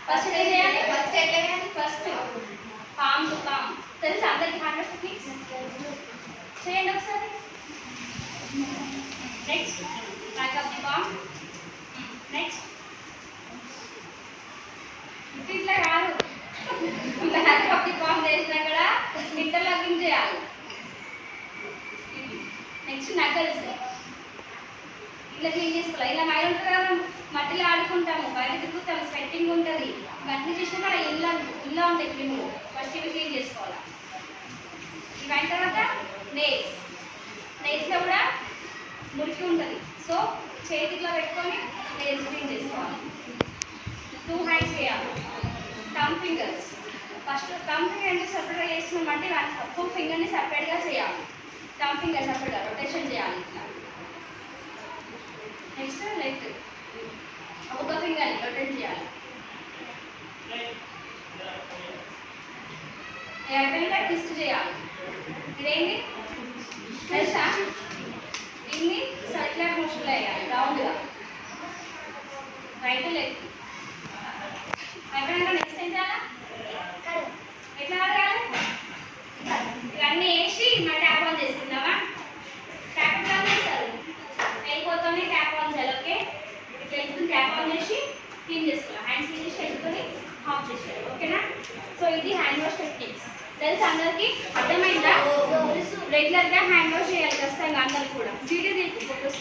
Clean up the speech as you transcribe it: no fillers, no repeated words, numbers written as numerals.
First ఏం చేయాలి? First palm to palm తెలుసా అందరికి? హ్యాండ్ వాష్ టెక్నిక్స్ చేయండి ఒకసారి. Next back of the palm. Next ఇట్లా కాదు, బ్యాక్ ఆఫ్ ది పామ్ చేసినా కూడా ఇంటర్లాకింగ్ చేయాలి. నెక్స్ట్ నకల్స్ ఇట్లా క్లీన్ చేసుకోవాలి. ఇలా మైలు ఉంటుంది కదా, మట్టిలో ఆడుకుంటాము, బయట తిరుగుతాము, స్వెట్టింగ్ ఉంటుంది, ఇవన్నీ చేసినా కూడా ఇల్లు ఉంటాయి క్రిములు. ఫస్ట్ ఇవి క్లీన్ చేసుకోవాలి. ఇవి అయిన తర్వాత నెయిల్స్లో కూడా మురికి ఉంటుంది, సో చేతిలో పెట్టుకొని నెయిల్స్ క్లీన్ చేసుకోవాలి. 2 హ్యాండ్స్ చేయాలి. Thumb fingers first thumb finger ఎందుకు సపరేట్గా చేస్తున్నామంటే 2 ఫింగర్ని సపరేట్గా చేయాలి. థంబ్ ఫింగర్ సపరేట్గా రొటేషన్ చేయాలి ఇట్లా. నెక్స్ట్ లెఫ్ట్ 1 ఫింగర్ని రొటేట్ చేయాలి. అయిపోయినాక ట్విస్ట్ చేయాలి. ఇదేంటి తెలుసా? దీన్ని సర్క్యులర్ మోషన్లో వేయాలి, రౌండ్గా, రైట్ లెఫ్ట్. అయిపోయినాక నెక్స్ట్ ఏం చేయాలి? ఎట్లా అడగాలి? ఇవన్నీ వేసి మన ట్యాప్ ఆన్ చేసుకుందామా? ట్యాప్ ఆన్ చేస్తారు, వెళ్ళిపోతూనే ట్యాప్ ఆన్ చేయాలి. ఓకే, ఇట్లా వెళ్తుంది ట్యాప్ ఆన్ చేసి క్లీన్ చేసుకోవాలి. హ్యాండ్స్ క్లీన్ చేసి వెళ్ళుకొని ఆఫ్ చేసేయాలి. ఓకేనా? సో ఇది హ్యాండ్ వాష్ టెక్నిక్స్. తెలుసు అందరికి? అర్థమైందా? రెగ్యులర్గా హ్యాండ్ వాష్ చేయాలి ఖచ్చితంగా అందరికి కూడా. వీడియో తీసి ఫోటోస్